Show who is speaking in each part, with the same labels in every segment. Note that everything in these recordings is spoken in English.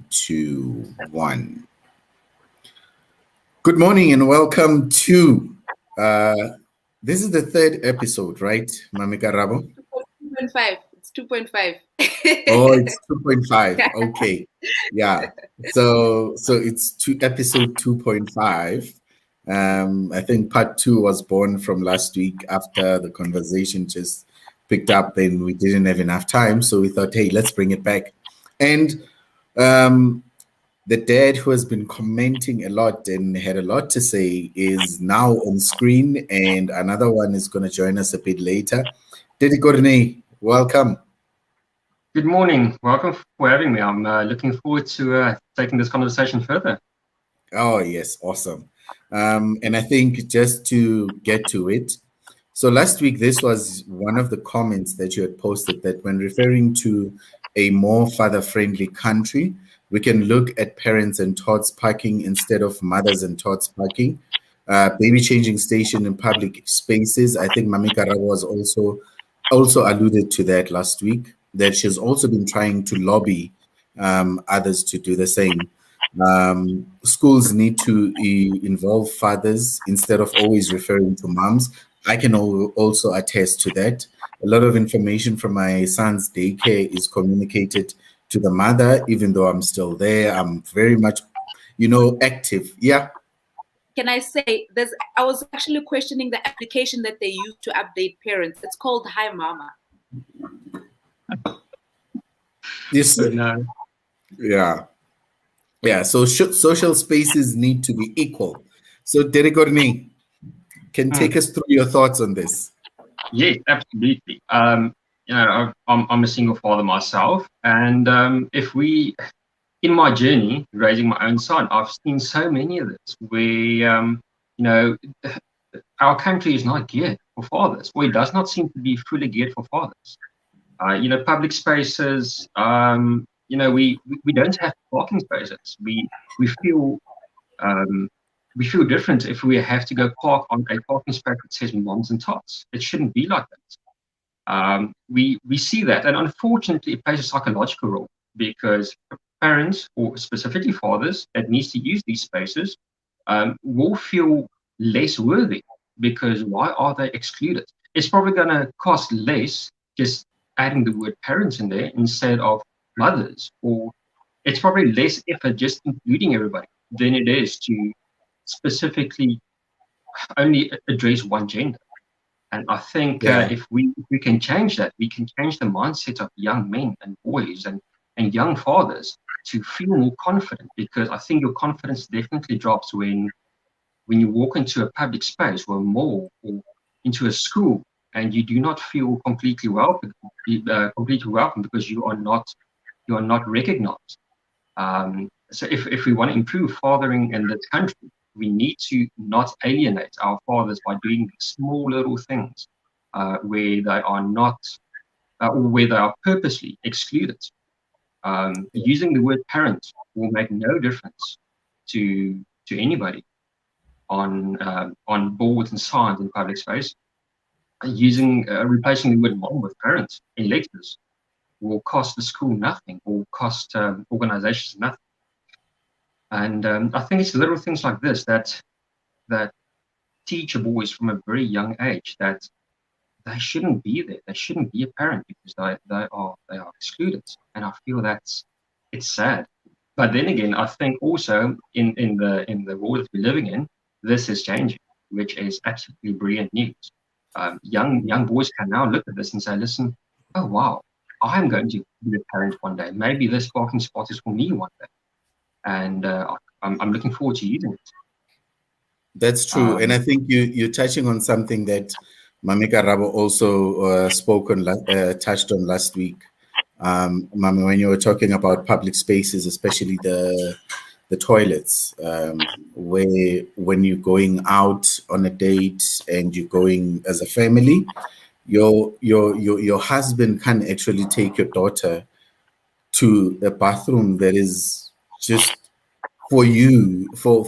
Speaker 1: Two, one. Good morning and welcome to this is the third episode, right, Mamika Rabo?
Speaker 2: 2.5. It's 2.5.
Speaker 1: Oh, it's 2.5. Okay. Yeah. So it's episode 2.5. I think part two was born from last week after the conversation just picked up and we didn't have enough time. So we thought, hey, let's bring it back. And the dad who has been commenting a lot and had a lot to say is now on screen, and another one is going to join us a bit later. Didi Gorney, welcome.
Speaker 3: Good morning. Welcome for having me. I'm looking forward to taking this conversation further.
Speaker 1: Oh, yes. Awesome. And I think just to get to it, so last week, this was one of the comments that you had posted that when referring to a more father-friendly country, we can look at parents and tots parking instead of mothers and tots parking. Baby changing station in public spaces. I think Mamika Rao was also alluded to that last week, that she's also been trying to lobby others to do the same. Schools need to involve fathers instead of always referring to moms. I can also attest to that. A lot of information from my son's daycare is communicated to the mother, even though I'm still there. I'm very much, active. Yeah.
Speaker 2: Can I say I was actually questioning the application that they use to update parents. It's called Hi Mama.
Speaker 1: Yes.
Speaker 3: No.
Speaker 1: Yeah. Yeah. So social spaces need to be equal. So Derek Gorney can take us through your thoughts on this.
Speaker 3: Yes, absolutely. I'm a single father myself, and in my journey raising my own son, I've seen so many of this where our country is not geared for fathers, or it does not seem to be fully geared for fathers. Public spaces. We don't have parking spaces. We feel different if we have to go park on a parking space that says moms and tots. It shouldn't be like that. We see that, and unfortunately, it plays a psychological role because parents, or specifically fathers, that needs to use these spaces, will feel less worthy because why are they excluded? It's probably going to cost less just adding the word parents in there instead of mothers, or it's probably less effort just including everybody than it is to specifically only address one gender. And I think if we can change that, we can change the mindset of young men and boys and young fathers to feel more confident, because I think your confidence definitely drops when you walk into a public space or a mall or into a school and you do not feel completely welcome because you are not recognized. So if we want to improve fathering in this country, we need to not alienate our fathers by doing small little things where they are not, or where they are purposely excluded. Using the word parent will make no difference to anybody on boards and signs in public space. Replacing the word mom with parent in letters will cost the school nothing, or cost organizations nothing. And I think it's little things like this that teach boys from a very young age that they shouldn't be there. They shouldn't be a parent because they are excluded. And I feel it's sad. But then again, I think also in the world that we're living in, this is changing, which is absolutely brilliant news. Young boys can now look at this and say, listen, oh wow, I'm going to be a parent one day. Maybe this parking spot is for me one day. And I'm looking forward to using it.
Speaker 1: That's true. And I think you're touching on something that Mamika Rabo also touched on last week. Mami, when you were talking about public spaces, especially the toilets, where when you're going out on a date and you're going as a family, your husband can actually take your daughter to a bathroom that is just for you, for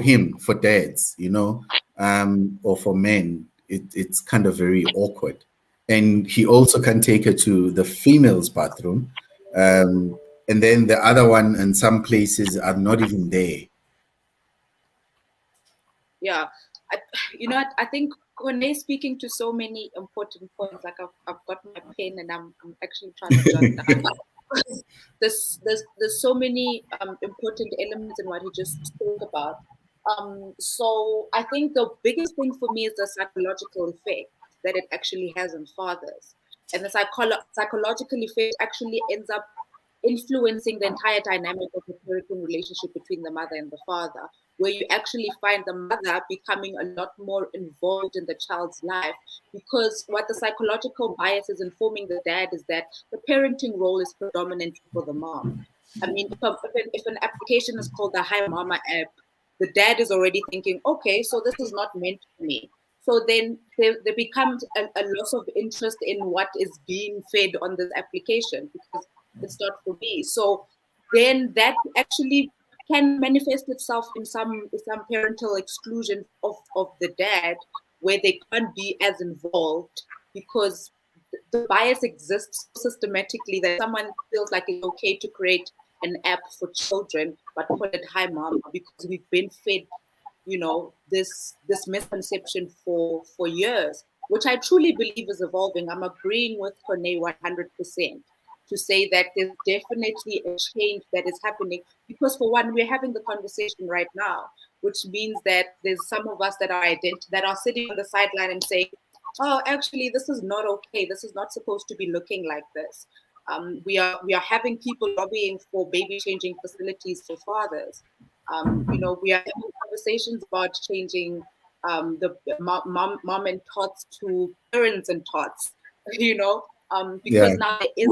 Speaker 1: him, for dads, or for men. It's kind of very awkward. And he also can take her to the female's bathroom, and then the other one in some places are not even there.
Speaker 2: Yeah, I think Kone speaking to so many important points. Like I've got my pen and I'm actually trying to jot down. There's so many important elements in what he just spoke about. So I think the biggest thing for me is the psychological effect that it actually has on fathers, and the psychological effect actually ends up influencing the entire dynamic of the parenting relationship between the mother and the father, where you actually find the mother becoming a lot more involved in the child's life, because what the psychological bias is informing the dad is that the parenting role is predominantly for the mom. I mean, if an application is called the Hi Mama app, the dad is already thinking, okay, so this is not meant for me. So then there becomes a loss of interest in what is being fed on this application, because it's not for me. So then that actually can manifest itself in some parental exclusion of the dad, where they can't be as involved because the bias exists systematically that someone feels like it's okay to create an app for children but put it Hi Mama, because we've been fed this misconception for years, which I truly believe is evolving. I'm agreeing with Kone 100% to say that there's definitely a change that is happening, because for one, we're having the conversation right now, which means that there's some of us that are sitting on the sideline and saying, oh, actually, this is not okay. This is not supposed to be looking like this. We are having people lobbying for baby changing facilities for fathers. We are having conversations about changing the mom and tots to parents and tots, because now there is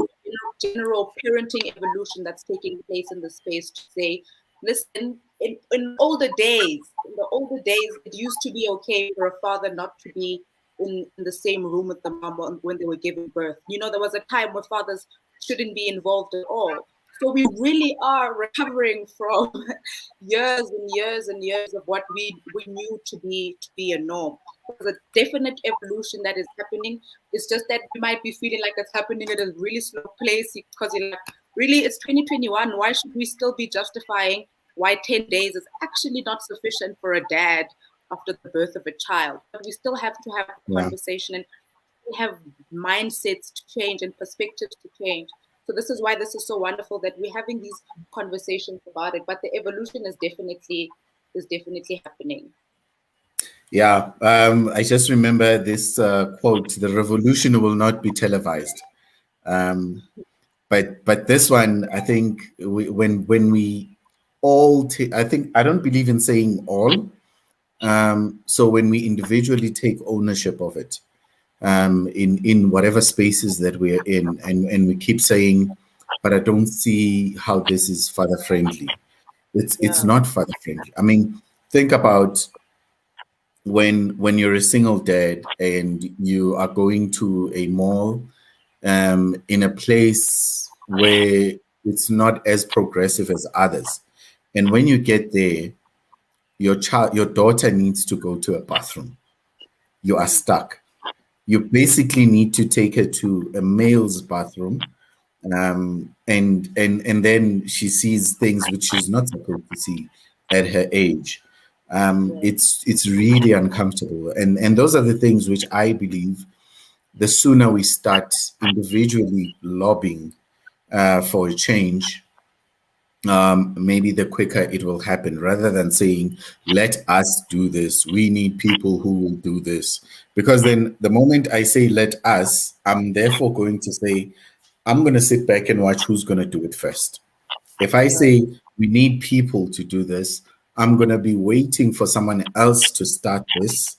Speaker 2: general parenting evolution that's taking place in the space to say, listen, in the older days, it used to be okay for a father not to be in the same room with the mom when they were giving birth. There was a time where fathers shouldn't be involved at all. So we really are recovering from years and years and years of what we knew to be a norm. There's a definite evolution that is happening. It's just that we might be feeling like it's happening at a really slow pace, because you're like, really, it's 2021. Why should we still be justifying why 10 days is actually not sufficient for a dad after the birth of a child? But we still have to have a conversation, and we have mindsets to change and perspectives to change. So this is why this is so wonderful that we're having these conversations about it. But the evolution is definitely happening.
Speaker 1: Yeah, I just remember this quote: "The revolution will not be televised." But this one, I think, when we all I don't believe in saying all. So when we individually take ownership of it, in whatever spaces that we're in, and we keep saying, but I don't see how this is father friendly. It's not father friendly. I mean, think about when you're a single dad and you are going to a mall, in a place where it's not as progressive as others, and when you get there, your daughter needs to go to a bathroom. You are stuck. You basically need to take her to a male's bathroom, and then she sees things which she's not supposed to see at her age. It's really uncomfortable, and those are the things which I believe the sooner we start individually lobbying for a change, maybe the quicker it will happen, rather than saying, let us do this. We need people who will do this. Because then the moment I say, let us, I'm therefore going to say, I'm going to sit back and watch who's going to do it first. If I say we need people to do this, I'm going to be waiting for someone else to start this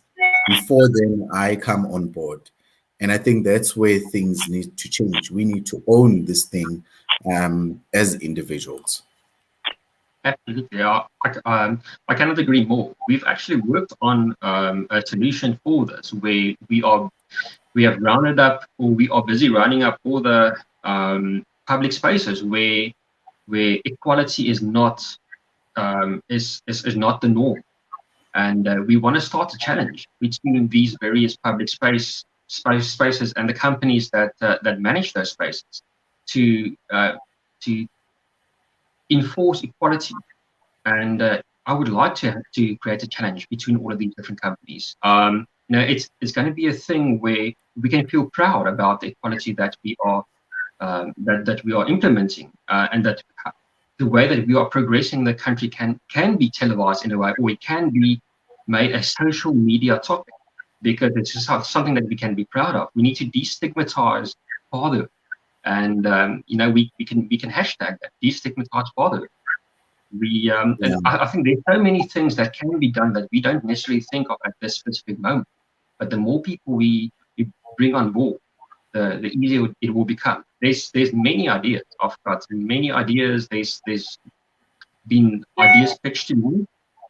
Speaker 1: before then I come on board. And I think that's where things need to change. We need to own this thing as individuals.
Speaker 3: Absolutely. I cannot agree more. We've actually worked on a solution for this, where we have rounded up, or we are busy rounding up all the public spaces where equality is not not the norm, and we want to start a challenge between these various public spaces and the companies that manage those spaces to enforce equality. And I would like to create a challenge between all of these different companies. It's going to be a thing where we can feel proud about the equality that we are that we are implementing, and that the way that we are progressing the country can be televised in a way, or it can be made a social media topic, because it's just something that we can be proud of. We need to destigmatize fatherhood, and we can hashtag that, destigmatize fatherhood. And I think there's so many things that can be done that we don't necessarily think of at this specific moment. But the more people we bring on board, the easier it will become. There's many ideas. I've got many ideas. There's been ideas pitched to me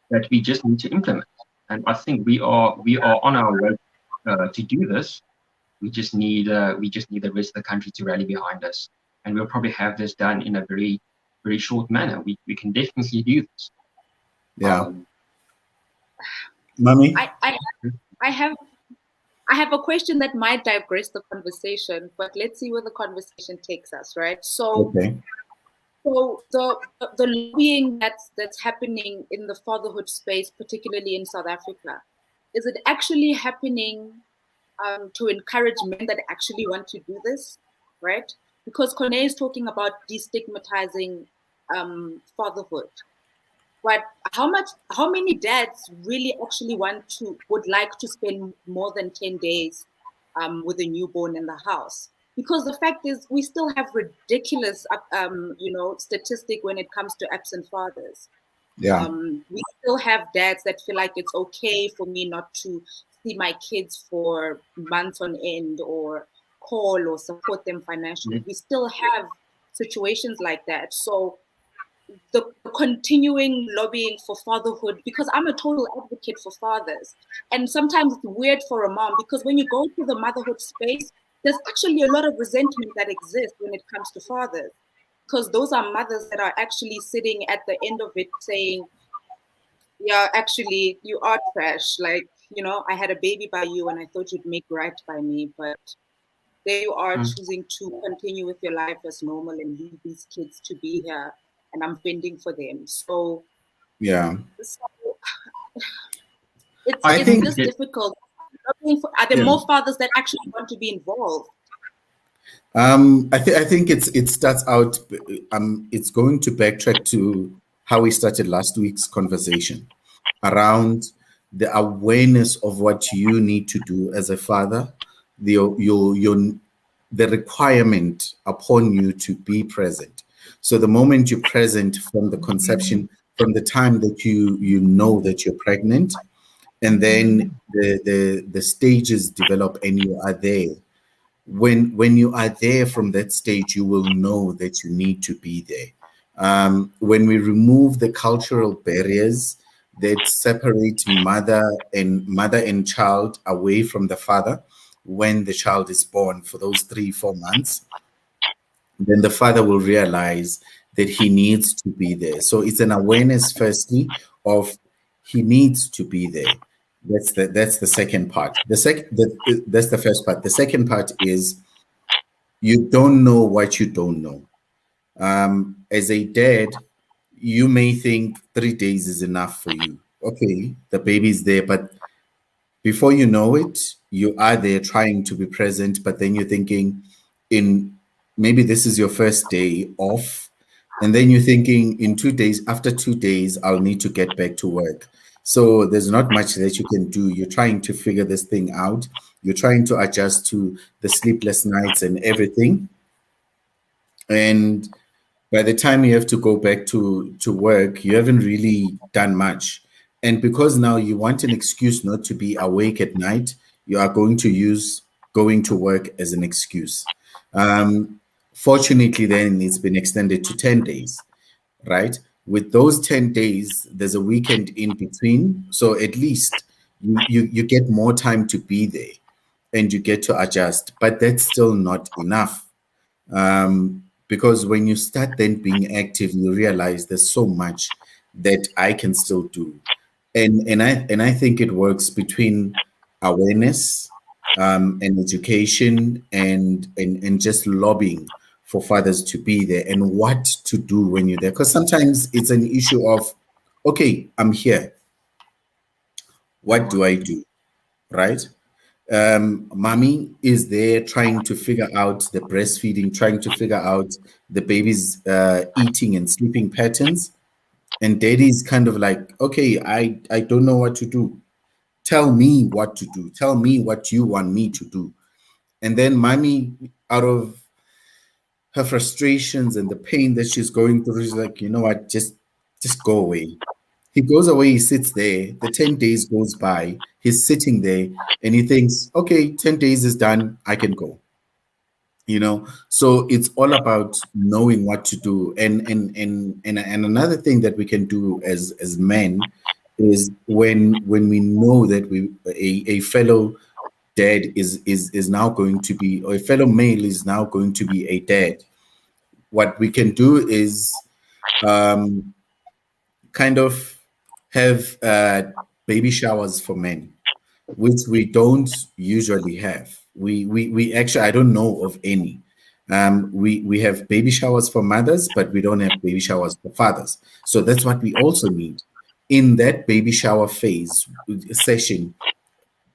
Speaker 3: that we just need to implement. And I think we are on our way to do this. We just need the rest of the country to rally behind us, and we'll probably have this done in a very, very short manner. We can definitely do this.
Speaker 1: Yeah. Mummy?
Speaker 2: I have a question that might digress the conversation, but let's see where the conversation takes us, right? So,
Speaker 1: okay.
Speaker 2: So the lobbying that's happening in the fatherhood space, particularly in South Africa, is it actually happening to encourage men that actually want to do this, right? Because Kone is talking about destigmatizing fatherhood, but how many dads really actually would like to spend more than 10 days with a newborn in the house? Because the fact is, we still have ridiculous, statistic when it comes to absent fathers.
Speaker 1: Yeah.
Speaker 2: We still have dads that feel like it's okay for me not to see my kids for months on end, or call or support them financially. Mm-hmm. We still have situations like that. So the continuing lobbying for fatherhood, because I'm a total advocate for fathers. And sometimes it's weird for a mom, because when you go to the motherhood space, there's actually a lot of resentment that exists when it comes to fathers, because those are mothers that are actually sitting at the end of it saying, yeah, actually, you are trash. Like, I had a baby by you and I thought you'd make right by me, but there you are choosing to continue with your life as normal and leave these kids to be here, and I'm fending for them. So,
Speaker 1: yeah.
Speaker 2: It's just difficult. Are there more fathers that actually want to be involved?
Speaker 1: I think it starts out. It's going to backtrack to how we started last week's conversation around the awareness of what you need to do as a father, the requirement upon you to be present. So the moment you're present from the conception, from the time that you know that you're pregnant, and then the stages develop and you are there. When you are there from that stage, you will know that you need to be there. When we remove the cultural barriers that separate mother and child away from the father when the child is born for those 3-4 months, then the father will realize that he needs to be there. So it's an awareness, firstly, of he needs to be there. That's the second part. That's the first part. The second part is you don't know what you don't know. As a dad, you may think 3 days is enough for you. Okay, the baby's there, but before you know it, you are there trying to be present, but then you're thinking maybe this is your first day off, and then you're thinking in 2 days, after 2 days, I'll need to get back to work. So there's not much that you can do. You're trying to figure this thing out. You're trying to adjust to the sleepless nights and everything. And by the time you have to go back to work, you haven't really done much. And because now you want an excuse not to be awake at night, you are going to use going to work as an excuse. Fortunately, then it's been extended to 10 days, right? With those 10 days, there's a weekend in between. So at least you get more time to be there and you get to adjust. But that's still not enough. Because when you start then being active, you realize there's so much that I can still do. And I think it works between awareness and education and just lobbying for fathers to be there and what to do when you're there. Because sometimes it's an issue of, okay, I'm here. What do I do? Right? Mommy is there trying to figure out the breastfeeding, trying to figure out the baby's eating and sleeping patterns. And daddy's kind of like, okay, I don't know what to do. Tell me what to do. Tell me what you want me to do. And then mommy, out of her frustrations and the pain that she's going through, she's like, you know what, just go away. He goes away, he sits there. The 10 days goes by. He's sitting there and he thinks, okay, 10 days is done. I can go. So it's all about knowing what to do. And another thing that we can do as men is when we know that a fellow dad is now going to be, or a fellow male is now going to be a dad, what we can do is kind of have baby showers for men, which we don't usually have. We actually, I don't know of any. We have baby showers for mothers, but we don't have baby showers for fathers. So that's what we also need. In that baby shower phase session,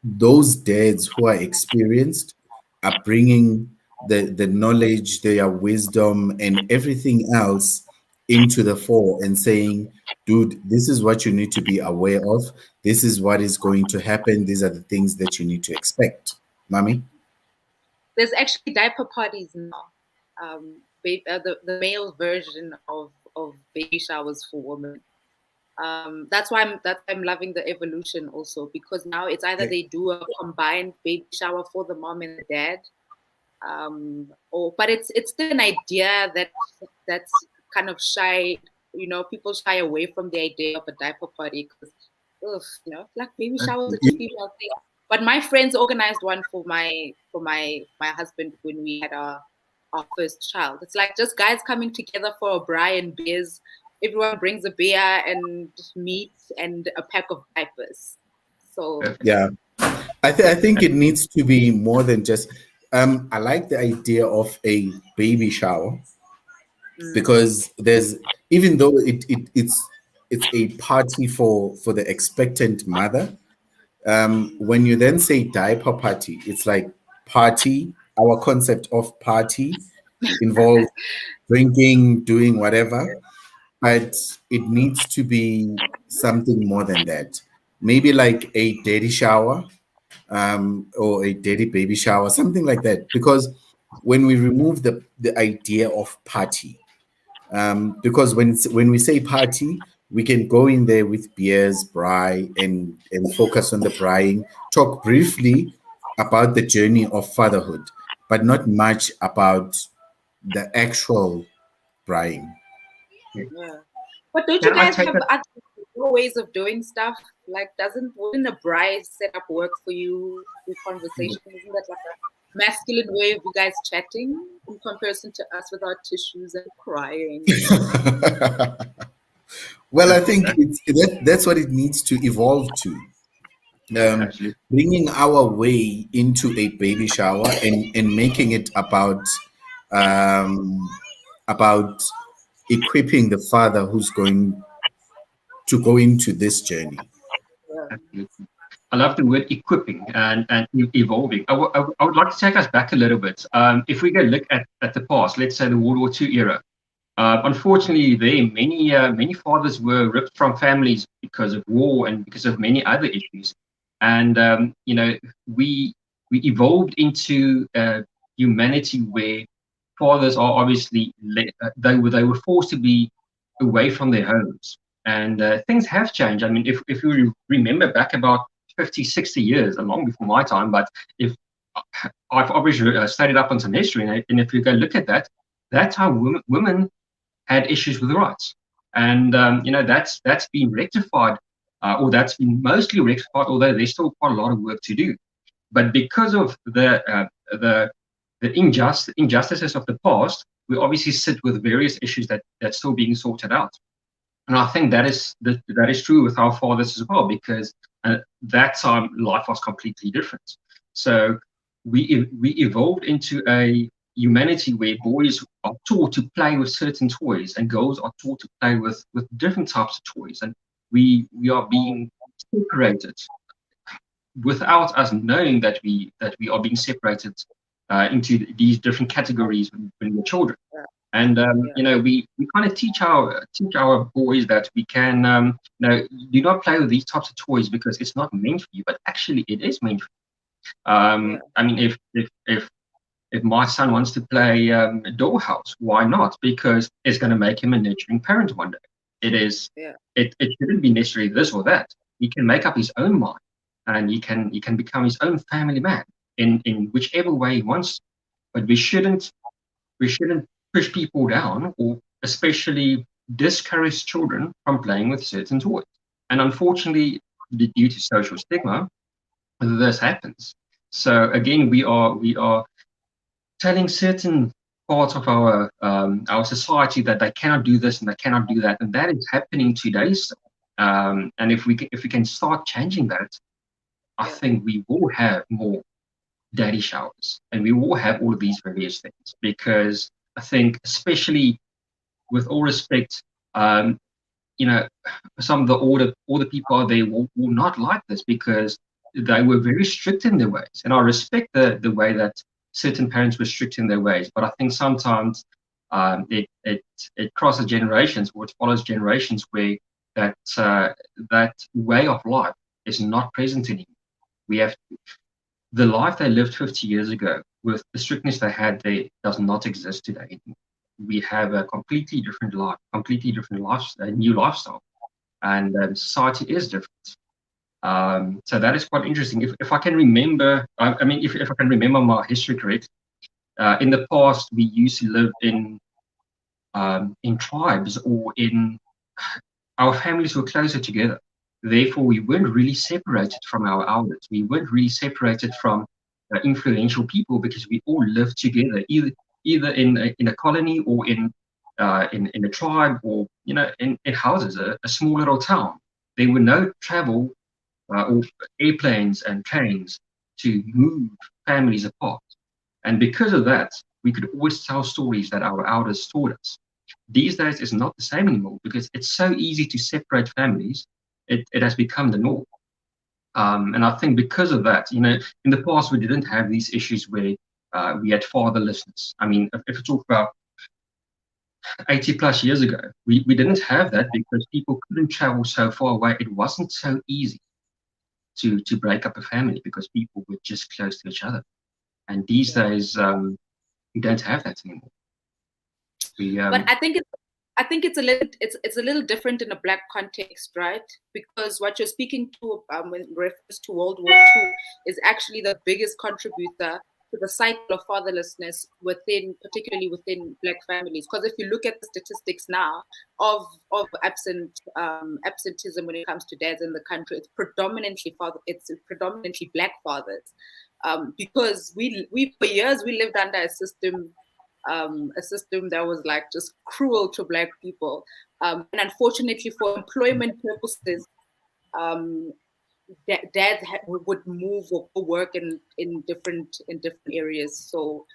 Speaker 1: those dads who are experienced are bringing the knowledge, their wisdom, and everything else into the fore and saying, dude, this is what you need to be aware of. This is what is going to happen. These are the things that you need to expect. Mommy?
Speaker 2: There's actually diaper parties now. The male version of baby showers for women. That's why I'm loving the evolution also, because now it's either they do a combined baby shower for the mom and the dad, but it's still an idea that's kind of shy. People shy away from the idea of a diaper party because, like baby showers are a female thing. But my friends organized one for my husband when we had our first child. It's like just guys coming together for a braai and beers. Everyone brings a beer and meat and a pack of diapers. So
Speaker 1: yeah, I think it needs to be more than just. I like the idea of a baby shower because there's, even though it's a party for the expectant mother. When you then say diaper party, it's like party. Our concept of party involves drinking, doing whatever. But it needs to be something more than that. Maybe like a daddy shower, or a daddy baby shower, something like that. Because when we remove the idea of party, because when we say party, we can go in there with beers, braai, and focus on the braaiing, talk briefly about the journey of fatherhood, but not much about the actual braaiing.
Speaker 2: Yeah. But don't you guys have other ways of doing stuff? Like, wouldn't a braai setup work for you with conversation? Isn't that like a masculine way of you guys chatting in comparison to us with our tissues and crying?
Speaker 1: Well, I think that's what it needs to evolve to. Bringing our way into a baby shower and making it about equipping the father who's going to go into this journey.
Speaker 3: Absolutely. I love the word equipping and evolving. I would like to take us back a little bit. If we go look at the past, let's say the World War II era, unfortunately, many fathers were ripped from families because of war and because of many other issues. And we evolved into humanity where fathers are obviously they were forced to be away from their homes, and things have changed. I mean, if you remember back about 50, 60 years, long before my time, but if I've obviously studied up on some history, and if you go look at that, that's how women had issues with rights, and that's been rectified, or that's been mostly rectified, although there's still quite a lot of work to do. But because of the injustices of the past, we obviously sit with various issues that's still being sorted out. And I think that is true with our fathers as well, because that time life was completely different. So we evolved into a humanity where boys are taught to play with certain toys and girls are taught to play with different types of toys, and we are being separated without us knowing that we are being separated into these different categories when we're children. And we kind of teach our boys that we can do not play with these types of toys because it's not meant for you, but actually it is meant for you. I mean, if my son wants to play dollhouse, why not? Because it's going to make him a nurturing parent one day. It shouldn't be necessarily this or that. He can make up his own mind, and he can become his own family man in whichever way he wants. But we shouldn't push people down, or especially discourage children from playing with certain toys. And unfortunately, due to social stigma, this happens. So again, we are telling certain parts of our society that they cannot do this and they cannot do that, and that is happening today. And if we can start changing that, I think we will have more daddy showers, and we will have all of these various things. Because I think, especially with all respect, some of the older people out there will not like this because they were very strict in their ways, and I respect the way that certain parents were strict in their ways. But I think sometimes it crosses generations, or it follows generations, where that way of life is not present anymore. We have the life they lived 50 years ago with the strictness they had there does not exist today. We have a completely different life, a new lifestyle, and society is different. So that is quite interesting. If I can remember, if I can remember my history correct, in the past we used to live in tribes, or in our families were closer together. Therefore, we weren't really separated from our elders. We weren't really separated from influential people, because we all lived together, either in a colony, or in a tribe, or in houses, a small little town. There were no travel or airplanes and trains to move families apart. And because of that, we could always tell stories that our elders taught us. These days, it's not the same anymore, because it's so easy to separate families. It has become the norm. And I think because of that, in the past, we didn't have these issues where we had fatherlessness. I mean, if we talk about 80 plus years ago, we didn't have that, because people couldn't travel so far away. It wasn't so easy to break up a family, because people were just close to each other. And these days, we don't have that anymore.
Speaker 2: But I think it's a little different in a Black context, right? Because what you're speaking to in reference to World War II is actually the biggest contributor to the cycle of fatherlessness particularly within Black families. Because if you look at the statistics now of absenteeism when it comes to dads in the country, it's predominantly Black fathers. Because we for years we lived under a system that was like just cruel to Black people, and unfortunately, for employment purposes, dads would move or work in different areas. So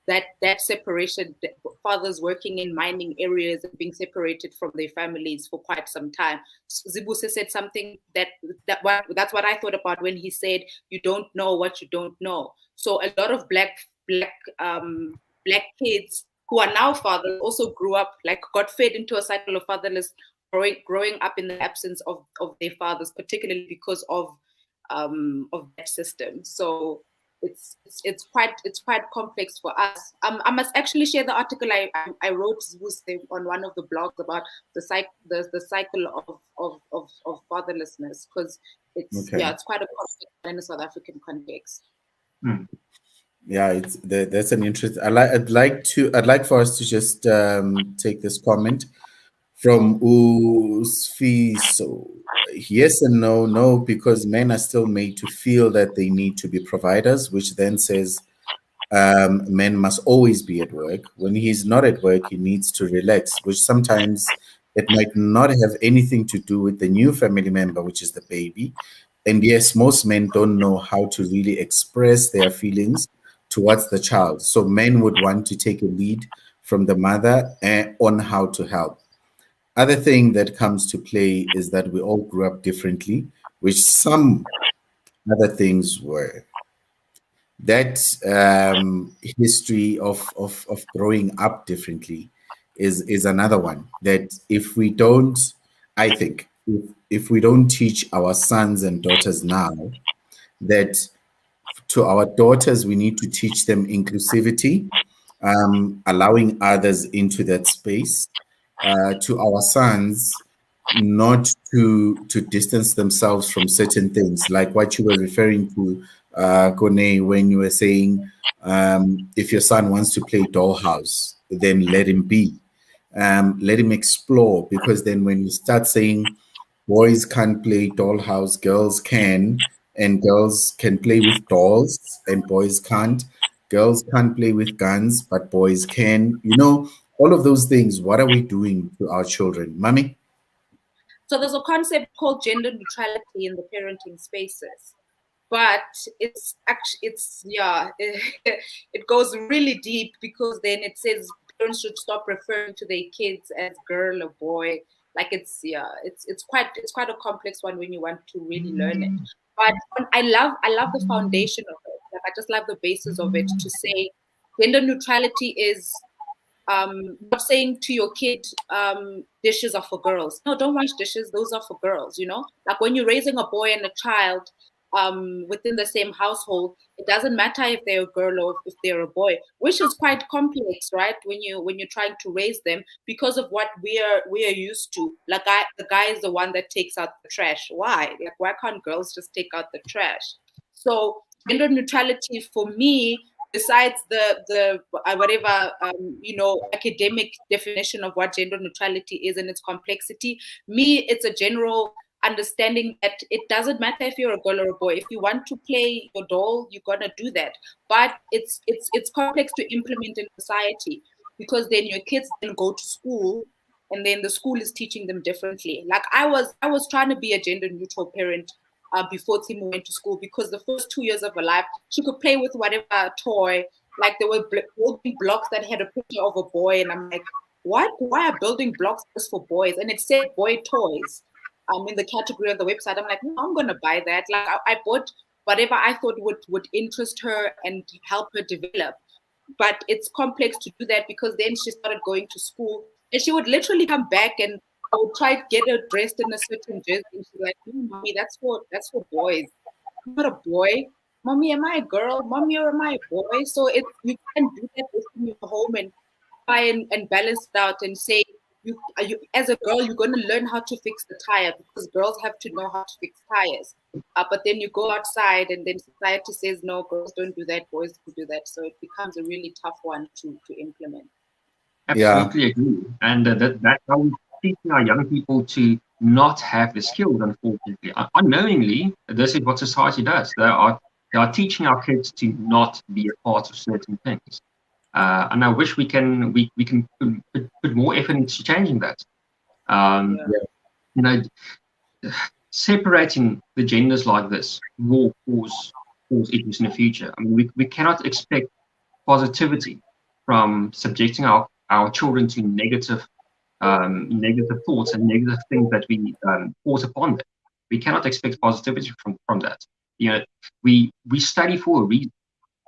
Speaker 2: that separation, fathers working in mining areas and being separated from their families for quite some time. Zibuse said something that's what I thought about when he said, "You don't know what you don't know." So a lot of black kids who are now fathers also grew up, like, got fed into a cycle of fatherless, growing up in the absence of their fathers, particularly because of that system. So it's quite complex for us. I must actually share the article I wrote on one of the blogs about the cycle of fatherlessness, because it's quite a complex in a South African context.
Speaker 1: Yeah, that's an interest. I'd like for us to just take this comment from Usfiso. Yes and no, because men are still made to feel that they need to be providers, which then says men must always be at work. When he's not at work, he needs to relax, which sometimes it might not have anything to do with the new family member, which is the baby. And yes, most men don't know how to really express their feelings towards the child. So men would want to take a lead from the mother on how to help. Other thing that comes to play is that we all grew up differently, which some other things were. That history of growing up differently is another one that if we don't, I think, if we don't teach our sons and daughters now, that to our daughters, we need to teach them inclusivity, allowing others into that space. To our sons, not to distance themselves from certain things, like what you were referring to, Kone, when you were saying, if your son wants to play dollhouse, then let him be. Let him explore, because then when you start saying boys can't play dollhouse, girls can, and girls can play with dolls and boys can't. Girls can't play with guns, but boys can. You know, all of those things. What are we doing to our children, mommy?
Speaker 2: So there's a concept called gender neutrality in the parenting spaces, but it's actually it goes really deep, because then it says parents should stop referring to their kids as girl or boy. Like it's quite a complex one when you want to really learn it. But I love the foundation of it. Like I just love the basis of it, to say gender neutrality is not saying to your kid, dishes are for girls. No, don't wash dishes. Those are for girls, you know? Like when you're raising a boy and a child within the same household, it doesn't matter if they're a girl or if they're a boy, which is quite complex, right? When you're trying to raise them, because of what we are used to. Like the guy is the one that takes out the trash. Why? Like why can't girls just take out the trash? So gender neutrality for me, besides the whatever academic definition of what gender neutrality is and its complexity, me, it's a general understanding that it doesn't matter if you're a girl or a boy. If you want to play your doll, you're gonna do that. But it's complex to implement in society, because then your kids then go to school and then the school is teaching them differently. Like I was trying to be a gender neutral parent before Timo went to school, because the first 2 years of her life, she could play with whatever toy. Like there were building blocks that had a picture of a boy, and I'm like, what? Why are building blocks just for boys? And it said boy toys in the category on the website. I'm like, no, I'm gonna buy that. Like I bought whatever I thought would interest her and help her develop. But it's complex to do that, because then she started going to school and she would literally come back and I would try to get her dressed in a certain jersey, and she's like, "No, mommy, that's for boys. I'm not a boy. Mommy, am I a girl? Mommy, or am I a boy?" So you can do that within your home and try and balance it out and say, you as a girl, you're going to learn how to fix the tire, because girls have to know how to fix tires. But then you go outside and then society says, no, girls don't do that, boys do that. So it becomes a really tough one to implement.
Speaker 3: Absolutely agree. And that's how we teaching our young people to not have the skills, unfortunately. Unknowingly, this is what society does. They are teaching our kids to not be a part of certain things. And I wish we can put more effort into changing that. You know, separating the genders like this will cause issues in the future. I mean, we cannot expect positivity from subjecting our children to negative thoughts and negative things that we force upon them. We cannot expect positivity from that. You know, we study for a reason.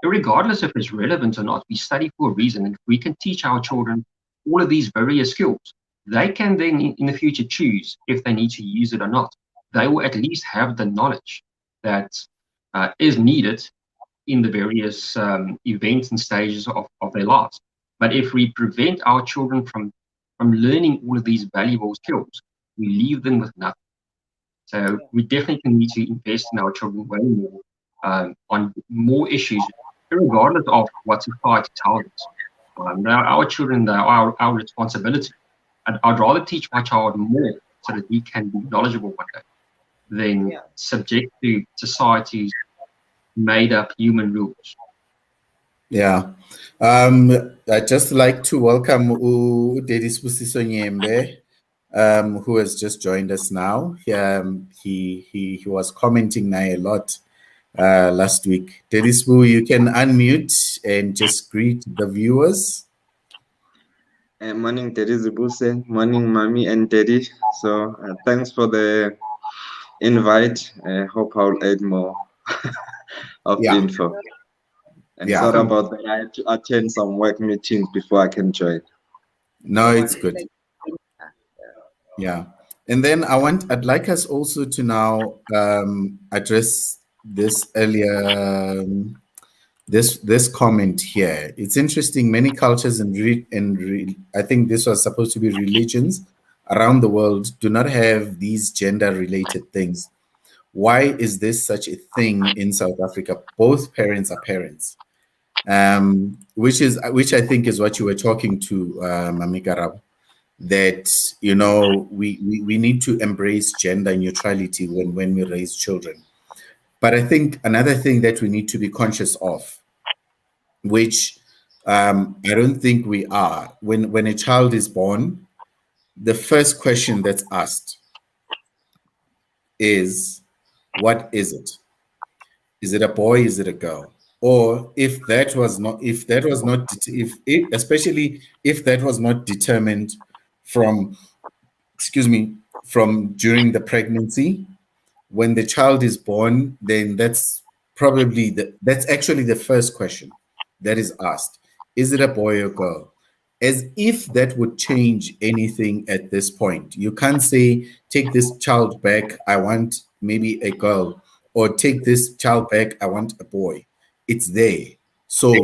Speaker 3: Regardless if it's relevant or not, we study for a reason. And if we can teach our children all of these various skills, they can then in the future choose if they need to use it or not. They will at least have the knowledge that is needed in the various events and stages of their lives. But if we prevent our children from learning all of these valuable skills, we leave them with nothing. So we definitely need to invest in our children way more on more issues, regardless of what society tells us. They are our children, they are our responsibility. I'd rather teach my child more so that he can be knowledgeable one day than subject to society's made-up human rules.
Speaker 1: Yeah. I'd just like to welcome Dedis Busiso Nyembe, who has just joined us now. He was commenting now a lot last week. Dedis Bu, you can unmute and just greet the viewers?
Speaker 4: Morning, Daddy Zibuse. Morning, Mommy and Daddy. So thanks for the invite. I hope I'll add more of info. And sorry about that. I had to attend some work meetings before I can join.
Speaker 1: No, it's good. Yeah. And then I'd like us also to now address this earlier this comment here. It's interesting. Many cultures and I think this was supposed to be religions around the world do not have these gender-related things. Why is this such a thing in South Africa? Both parents are parents, which I think is what you were talking to, Mamika Rao, that we need to embrace gender neutrality when we raise children. But I think another thing that we need to be conscious of, which I don't think we are, when a child is born, the first question that's asked is, what is it? Is it a boy? Is it a girl? Or especially if that was not determined from during the pregnancy, when the child is born, then that's actually the first question that is asked. Is it a boy or girl? As if that would change anything at this point. You can't say, take this child back, I want maybe a girl, or take this child back, I want a boy. It's there. So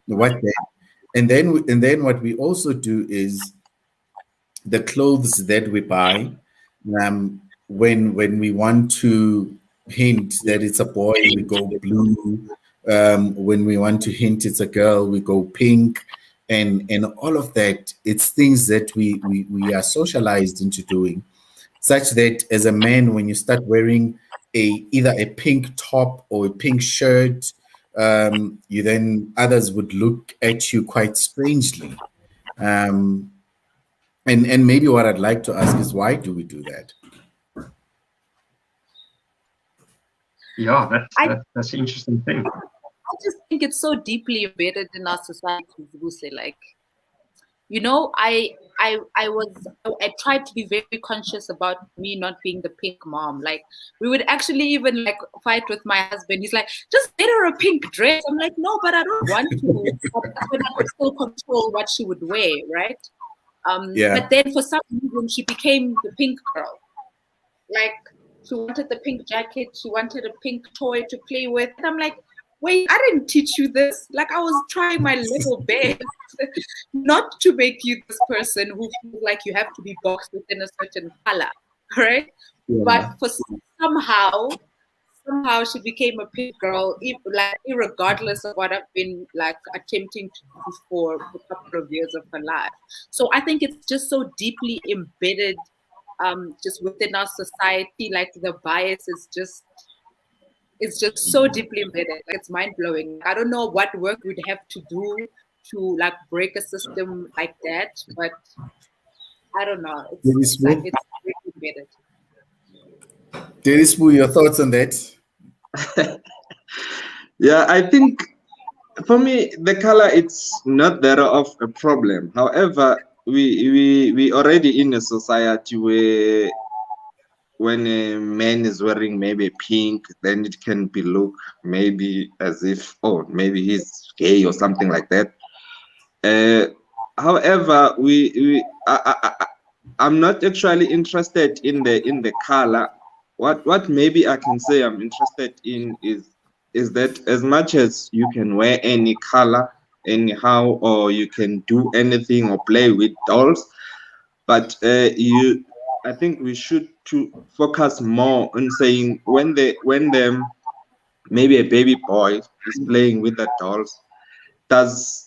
Speaker 1: what then? And then what we also do is the clothes that we buy, when we want to hint that it's a boy, we go blue. When we want to hint it's a girl, we go pink, and all of that. It's things that we are socialized into doing, such that as a man, when you start wearing either a pink top or a pink shirt, you then others would look at you quite strangely. And maybe what I'd like to ask is, why do we do that?
Speaker 3: Yeah, that's an interesting thing.
Speaker 2: I just think it's so deeply embedded in our society, like, I tried to be very conscious about me not being the pink mom. Like, we would actually even like fight with my husband. He's like, just get her a pink dress. I'm like, no, but I don't want to. But I could still control what she would wear, right? But then for some reason she became the pink girl. Like, she wanted the pink jacket, she wanted a pink toy to play with. And I'm like, wait, I didn't teach you this. Like, I was trying my level best not to make you this person who feels like you have to be boxed within a certain color, right? Yeah. But for somehow she became a pink girl, regardless of what I've been like attempting to do for a couple of years of her life. So I think it's just so deeply embedded just within our society. Like, the bias is just so deeply embedded. Like, it's mind-blowing. I don't know what work we'd have to do to like break a system like that, but I don't know. It's really embedded.
Speaker 1: Derisbu, your thoughts on that?
Speaker 4: Yeah, I think for me, the color, it's not that of a problem. However, we already in a society where when a man is wearing maybe pink, then it can be look maybe as if, oh, maybe he's gay or something like that. However, I'm not actually interested in the color. What maybe I can say I'm interested in is that as much as you can wear any color anyhow, or you can do anything or play with dolls, but I think we should to focus more on saying when maybe a baby boy is playing with the dolls, does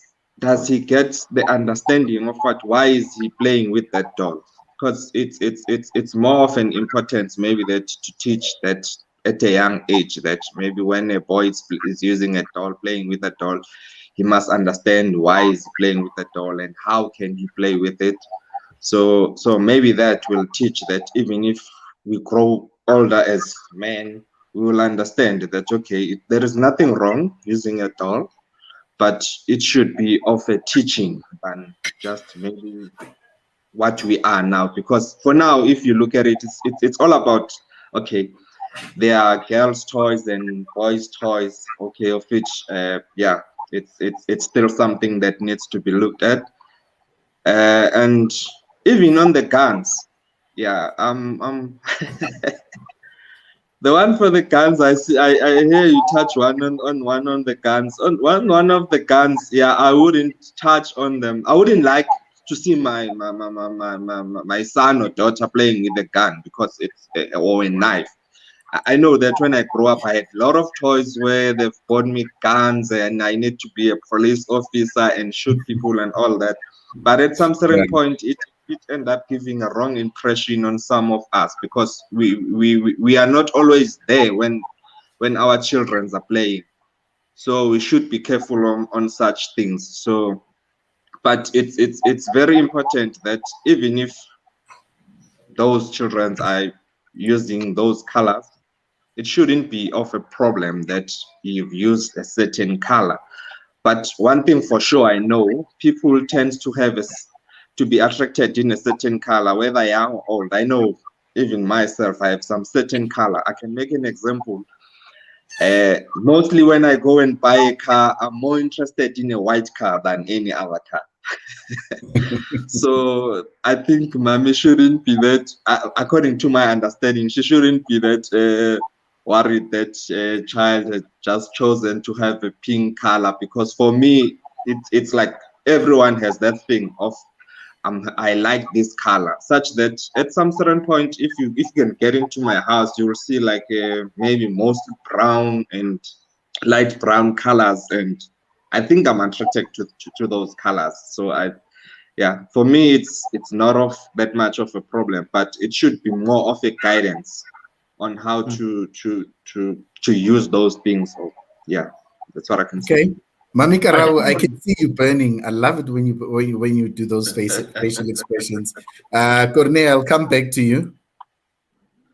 Speaker 4: he get the understanding of why is he playing with that doll? Because it's more of an importance maybe that to teach that at a young age, that maybe when a boy is using a doll, playing with a doll, he must understand why is he playing with the doll and how can he play with it. So maybe that will teach that even if we grow older as men, we will understand that, okay, there is nothing wrong using a doll, but it should be of a teaching than just maybe what we are now. Because for now, if you look at it, it's all about, okay, there are girls' toys and boys' toys, okay, of which, yeah, it's still something that needs to be looked at. And even on the guns, yeah, the one for the guns, I see, I hear you touch one on the guns. On one of the guns, yeah, I wouldn't touch on them. I wouldn't like to see my son or daughter playing with a gun because it's or a knife. I know that when I grew up, I had a lot of toys where they've bought me guns and I need to be a police officer and shoot people and all that. But at some certain point, it end up giving a wrong impression on some of us because we are not always there when our children are playing. So we should be careful on such things. So, but it's very important that even if those children are using those colors, it shouldn't be of a problem that you've used a certain color. But one thing for sure, I know people tend to be attracted in a certain color, whether young or old. I know even myself, I have some certain color. I can make an example. Mostly when I go and buy a car, I'm more interested in a white car than any other car. So I think mommy shouldn't be that, according to my understanding, she shouldn't be that worried that a child has just chosen to have a pink color, because for me it's like everyone has that thing of I like this color, such that at some certain point, if you can get into my house, you will see like maybe mostly brown and light brown colors, and I think I'm attracted to those colors. So yeah, for me it's not of that much of a problem, but it should be more of a guidance on how to use those things. So yeah, that's what I can say.
Speaker 1: Okay, Mami Karau, I can see you burning. I love it when you do those facial expressions. Corne, I'll come back to you.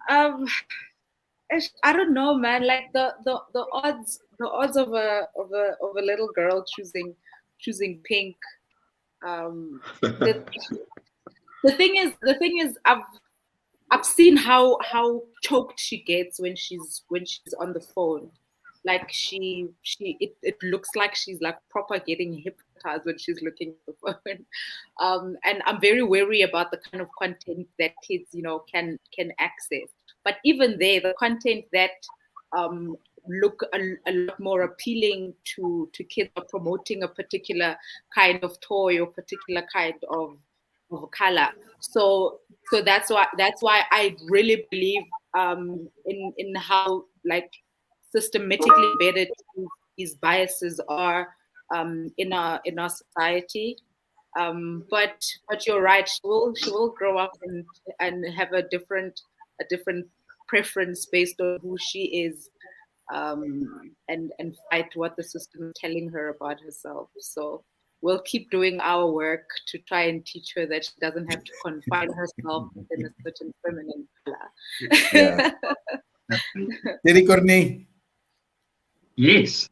Speaker 2: I don't know, man. Like the odds of a little girl choosing pink. The thing is, I've seen how choked she gets when she's on the phone. Like it looks like she's like proper getting hypnotized when she's looking at the phone. And I'm very wary about the kind of content that kids, can access. But even there, the content that look a lot more appealing to kids are promoting a particular kind of toy or particular kind of color. So that's why I really believe in how like systematically embedded these biases are in our society. But you're right. She will grow up and have a different preference based on who she is, and fight what the system is telling her about herself. So we'll keep doing our work to try and teach her that she doesn't have to confine herself in a certain feminine color.
Speaker 1: Terry Corne.
Speaker 3: Yes,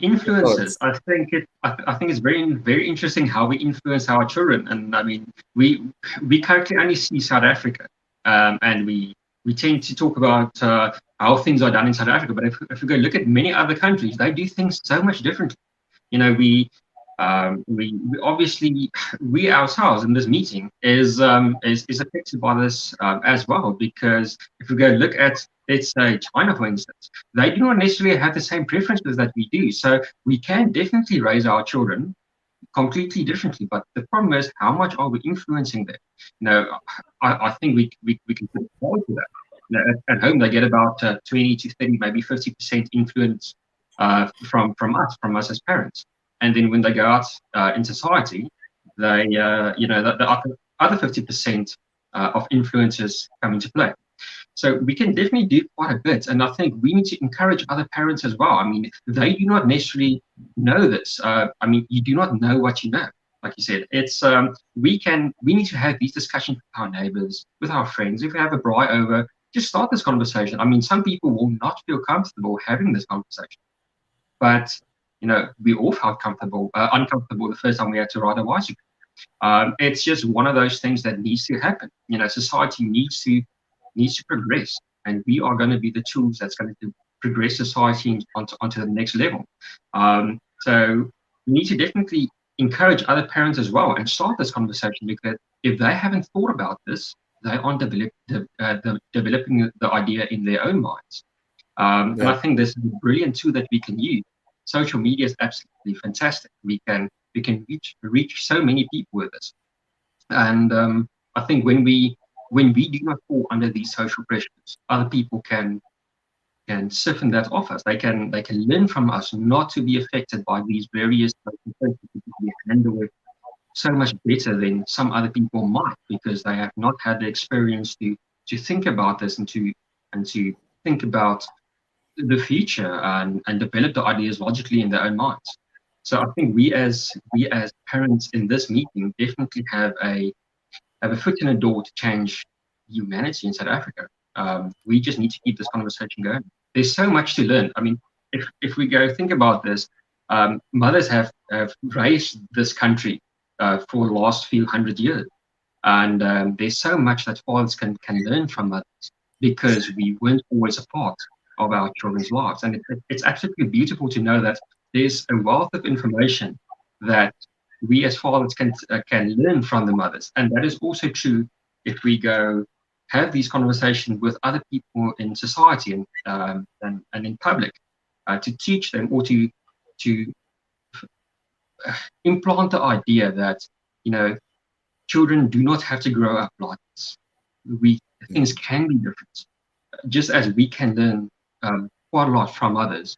Speaker 3: influences. I think it's very interesting how we influence our children. And I mean, we currently only see South Africa, and we tend to talk about how things are done in South Africa. But if we go look at many other countries, they do things so much differently. We obviously, we ourselves in this meeting is affected by this as well, because if we go look at, let's say, China, for instance, they do not necessarily have the same preferences that we do. So we can definitely raise our children completely differently, but the problem is, how much are we influencing them? I think we can put forward to that. At home, they get about 20 to 30, maybe 50% influence from us as parents. And then when they go out in society, they, the other 50% of influences come into play. So we can definitely do quite a bit. And I think we need to encourage other parents as well. I mean, they do not necessarily know this. You do not know what you know. Like you said, it's we need to have these discussions with our neighbors, with our friends. If we have a braai over, just start this conversation. I mean, some people will not feel comfortable having this conversation. But we all felt uncomfortable the first time we had to ride a bicycle. It's just one of those things that needs to happen. Society needs to progress, and we are going to be the tools that's going to progress society onto the next level. So we need to definitely encourage other parents as well and start this conversation, because if they haven't thought about this, they aren't developing the idea in their own minds. And I think this is a brilliant tool that we can use. Social media is absolutely fantastic. We can reach so many people with this. And I think when we do not fall under these social pressures, other people can siphon that off us. They can learn from us not to be affected by these various social pressures, because we handle it so much better than some other people might, because they have not had the experience to think about this and to think about the future and develop the ideas logically in their own minds. So I think we as parents in this meeting definitely have a foot in the door to change humanity in South Africa. We just need to keep this conversation going. There's so much to learn. I mean, if we go think about this, mothers have raised this country for the last few hundred years, and there's so much that fathers can learn from mothers, because we weren't always a part of our children's lives. And it's absolutely beautiful to know that there's a wealth of information that we as fathers can learn from the mothers. And that is also true if we go have these conversations with other people in society and in public, to teach them or to implant the idea that children do not have to grow up like this. Things can be different, just as we can learn quite a lot from others,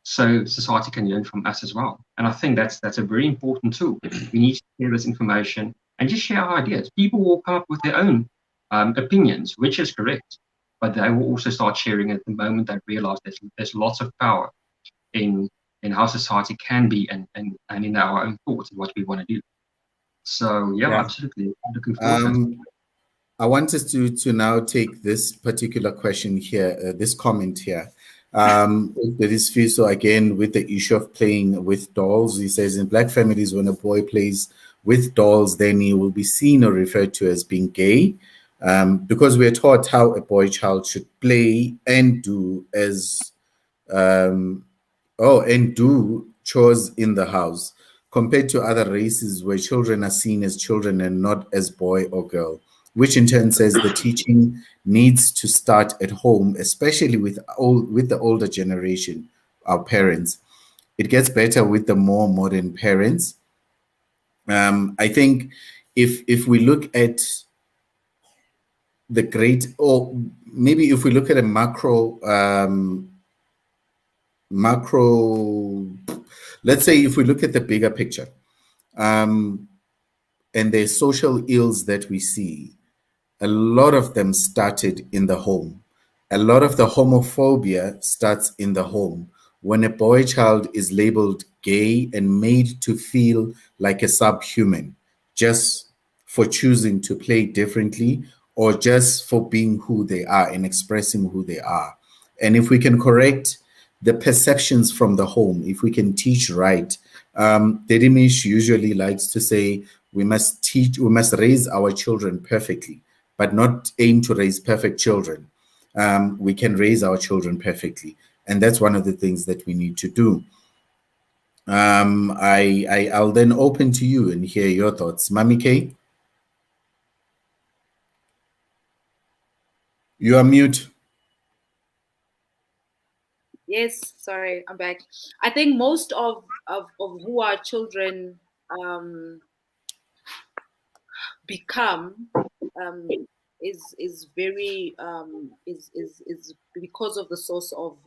Speaker 3: so society can learn from us as well. And I think that's a very important tool. We need to share this information and just share our ideas. People will come up with their own opinions, which is correct, but they will also start sharing it the moment they realize there's lots of power in how society can be and in our own thoughts and what we want to do. So absolutely looking forward to that.
Speaker 1: I want us to now take this particular question here, this comment here. There is Fiso again with the issue of playing with dolls. He says, in Black families, when a boy plays with dolls, then he will be seen or referred to as being gay, because we're taught how a boy child should play and do chores in the house, compared to other races where children are seen as children and not as boy or girl, which in turn says the teaching needs to start at home, especially with the older generation, our parents. It gets better with the more modern parents. I think if we look at maybe if we look at a macro, let's say if we look at the bigger picture, and the social ills that we see, a lot of them started in the home. A lot of the homophobia starts in the home. When a boy child is labeled gay and made to feel like a subhuman just for choosing to play differently or just for being who they are and expressing who they are. And if we can correct the perceptions from the home, if we can teach right, Dedimish usually likes to say we must raise our children perfectly, but not aim to raise perfect children. We can raise our children perfectly. And that's one of the things that we need to do. I'll then open to you and hear your thoughts. Mami K? You are mute.
Speaker 2: Yes, sorry, I'm back. I think most of who our children become is very is because of the source of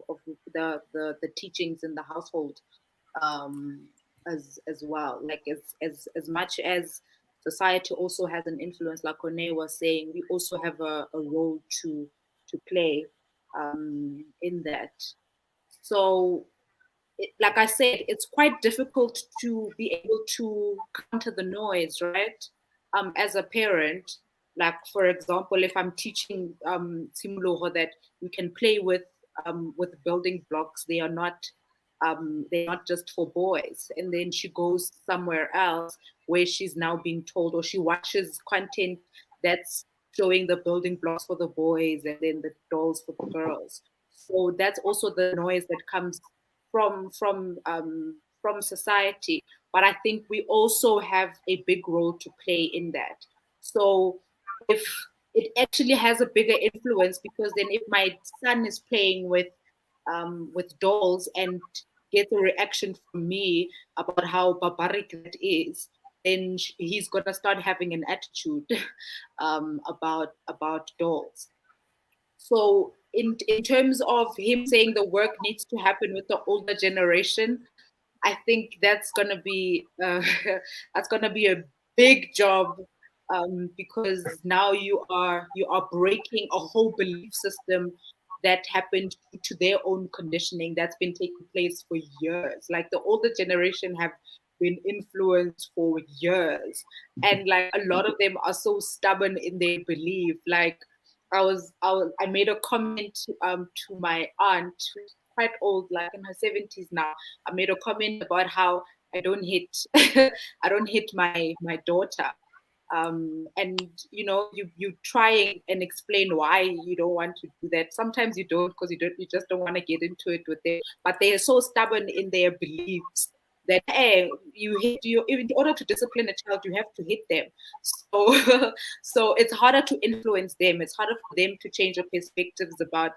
Speaker 2: the teachings in the household, as well. Like as much as society also has an influence, like Corne was saying, we also have a role to play in that. So, like I said, it's quite difficult to be able to counter the noise, right? As a parent, like for example, if I'm teaching Simuloho that you can play with building blocks, they are not they're not just for boys. And then she goes somewhere else where she's now being told, or she watches content that's showing the building blocks for the boys and then the dolls for the girls. So that's also the noise that comes from society. But I think we also have a big role to play in that. So if it actually has a bigger influence, because then if my son is playing with dolls and gets a reaction from me about how barbaric that is, then he's gonna start having an attitude about dolls. So in terms of him saying the work needs to happen with the older generation, I think that's gonna be that's gonna be a big job, because now you are breaking a whole belief system that happened to their own conditioning that's been taking place for years. Like the older generation have been influenced for years, and like a lot of them are so stubborn in their belief. Like I made a comment to my aunt, who's quite old, like in her 70s now. I made a comment about how I don't hit I don't hit my daughter. And you try and explain why you don't want to do that. Sometimes you don't, because you just don't want to get into it with them. But they are so stubborn in their beliefs that in order to discipline a child, you have to hit them. So so it's harder to influence them. It's harder for them to change their perspectives about,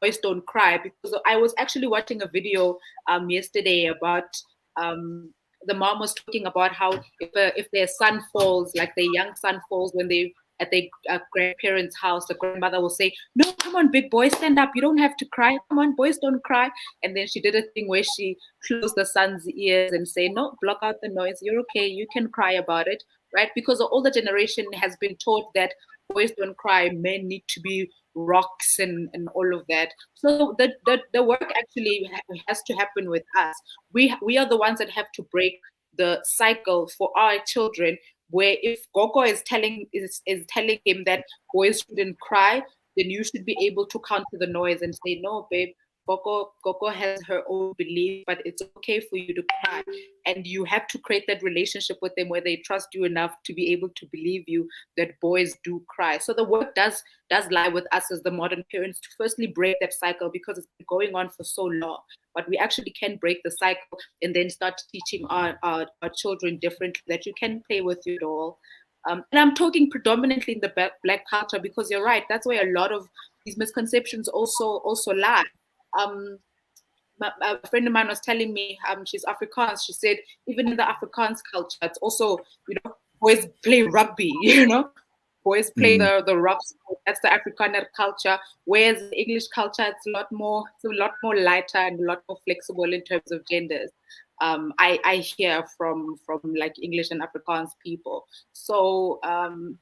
Speaker 2: boys don't cry. Because I was actually watching a video yesterday about the mom was talking about how if their son falls, like their young son falls when they at their grandparents' house, the grandmother will say, "No, come on, big boy, stand up. You don't have to cry. Come on, boys, don't cry." And then she did a thing where she closed the son's ears and say, "No, block out the noise. You're okay. You can cry about it," right? Because the older generation has been taught that boys don't cry, men need to be rocks and all of that. So the work actually has to happen with us. We are the ones that have to break the cycle for our children, where if Gogo is telling him that boys shouldn't cry, then you should be able to counter the noise and say, "No, babe, Gogo has her own belief, but it's okay for you to cry." And you have to create that relationship with them where they trust you enough to be able to believe you that boys do cry. So the work does lie with us as the modern parents to firstly break that cycle, because it's been going on for so long. But we actually can break the cycle and then start teaching our children differently, that you can play with your doll. And I'm talking predominantly in the Black culture, because you're right, that's where a lot of these misconceptions also lie. A friend of mine was telling me, she's Afrikaans. She said even in the Afrikaans culture, it's also, boys play rugby. Boys play the rough sport. That's the Afrikaner culture. Whereas in English culture, it's a lot more lighter and a lot more flexible in terms of genders. I hear from like English and Afrikaans people. So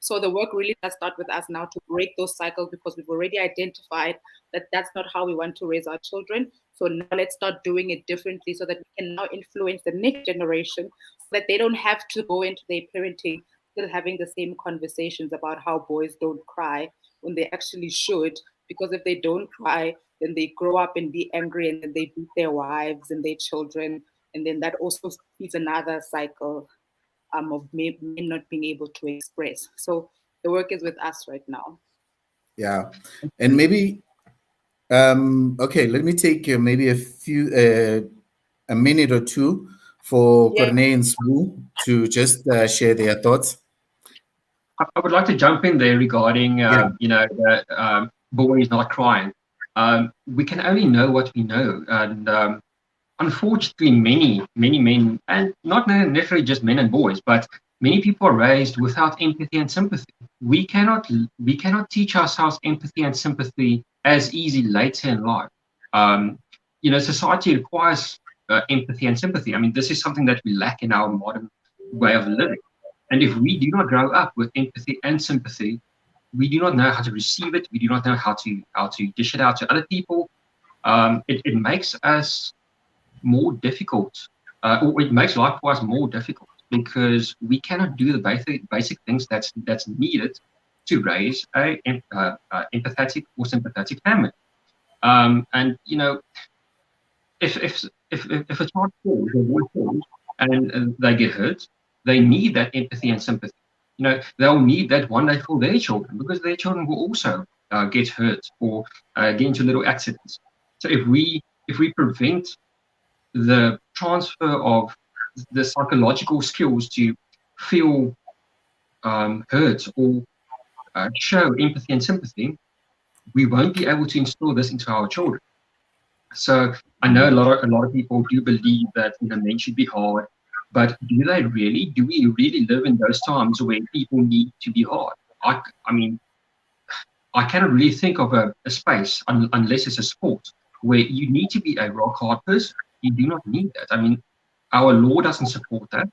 Speaker 2: so the work really does start with us now to break those cycles, because we've already identified that that's not how we want to raise our children. So now let's start doing it differently, so that we can now influence the next generation, so that they don't have to go into their parenting still having the same conversations about how boys don't cry when they actually should. Because if they don't cry, then they grow up and be angry, and then they beat their wives and their children. And then that also feeds another cycle of men not being able to express. So the work is with us right now.
Speaker 1: Yeah. And maybe, okay, let me take maybe a minute or two for Corné and Sue to just share their thoughts.
Speaker 3: I would like to jump in there regarding, the boys not crying. We can only know what we know. And unfortunately, many men, and not necessarily just men and boys, but many people are raised without empathy and sympathy. We cannot teach ourselves empathy and sympathy as easy later in life. Society requires empathy and sympathy. I mean, this is something that we lack in our modern way of living. And if we do not grow up with empathy and sympathy, we do not know how to receive it. We do not know how to dish it out to other people. It makes us more difficult, or it makes life for us more difficult, because we cannot do the basic things that's needed to raise a empathetic or sympathetic family. And if a child falls, a boy falls, and they get hurt, they need that empathy and sympathy. You know, they'll need that one day for their children, because their children will also get hurt or get into little accidents. So if we prevent the transfer of the psychological skills to feel hurt or show empathy and sympathy, we won't be able to instill this into our children. So I know a lot of people do believe that, you know, men should be hard, but do they really? Do we really live in those times where people need to be hard? I mean, I cannot really think of a space unless it's a sport where you need to be a rock hard person. You do not need that. I mean, our law doesn't support that.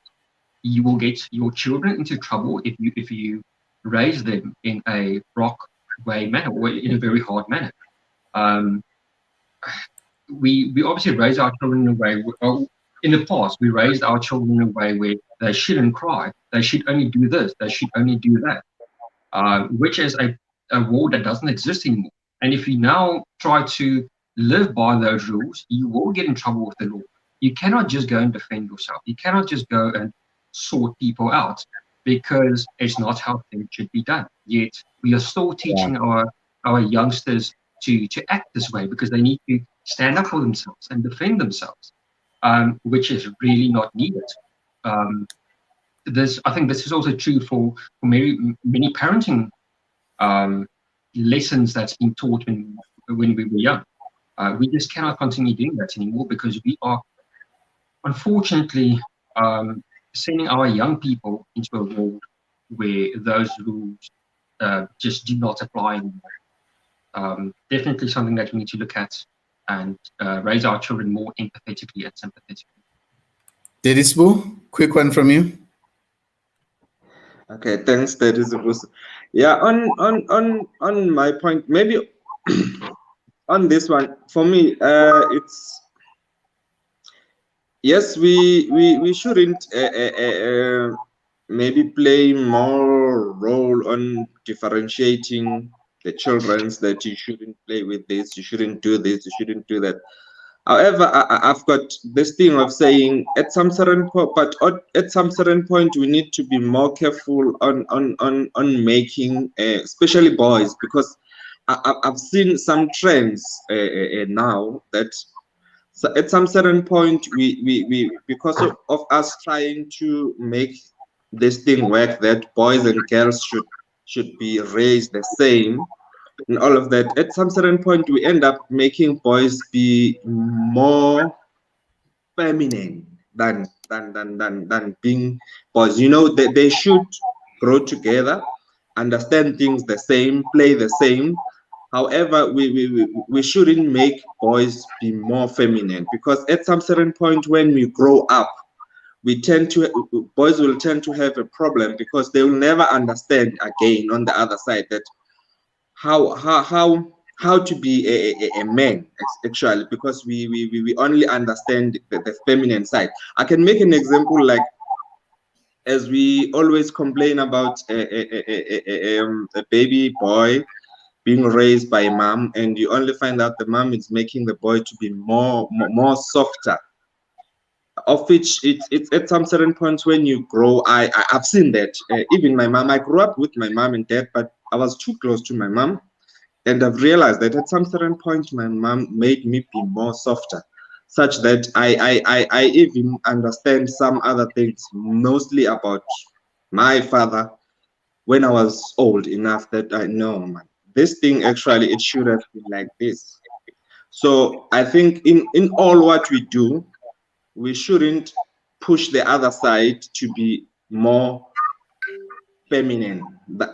Speaker 3: You will get your children into trouble if you raise them in a rock way manner or in a very hard manner. We obviously raise our children in a way. In the past, we raised our children in a way where they shouldn't cry. They should only do this. They should only do that. Which is a rule that doesn't exist anymore. And if you now try to live by those rules, you will get in trouble with the law. You cannot just go and defend yourself. You cannot just go and sort people out, because it's not how things should be done. Yet we are still teaching our youngsters to act this way, because they need to stand up for themselves and defend themselves, which is really not needed. I think this is also true for many parenting lessons that's been taught when we were young. We just cannot continue doing that anymore, because we are unfortunately sending our young people into a world where those rules just do not apply anymore. Definitely something that we need to look at and raise our children more empathetically and sympathetically.
Speaker 1: Dedisbu, quick one from you.
Speaker 4: Okay, thanks, Dedisbu. Yeah, on my point, maybe on this one, for me, it's yes, we shouldn't maybe play more role on differentiating the children's, that you shouldn't play with this, you shouldn't do this, you shouldn't do that. However, I've got this thing of saying at some certain point, but at some certain point, we need to be more careful on making, especially boys, because I've seen some trends now that. So at some certain point, we because of us trying to make this thing work, that boys and girls should be raised the same and all of that. At some certain point, we end up making boys be more feminine than being boys. You know, they should grow together, understand things the same, play the same. However, we shouldn't make boys be more feminine, because at some certain point when we grow up, boys will tend to have a problem, because they will never understand again on the other side that how to be a man actually, because we only understand the feminine side. I can make an example, like as we always complain about a baby boy being raised by a mom, and you only find out the mom is making the boy to be more softer, of which it's at some certain points when you grow. I've seen that. Even my mom, I grew up with my mom and dad, but I was too close to my mom, and I've realized that at some certain point my mom made me be more softer, such that I even understand some other things, mostly about my father, when I was old enough that I know, man, this thing actually, it should have been like this. So I think in all what we do, we shouldn't push the other side to be more feminine,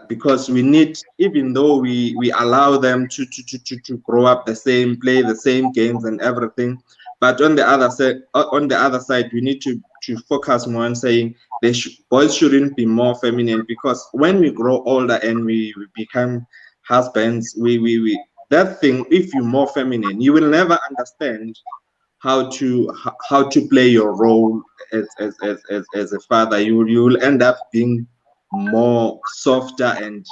Speaker 4: because we need, even though we allow them to grow up the same, play the same games and everything, but on the other side, we need to focus more on saying boys shouldn't be more feminine, because when we grow older and we become husbands, that thing, if you're more feminine, you will never understand how to play your role as a father. You will end up being more softer and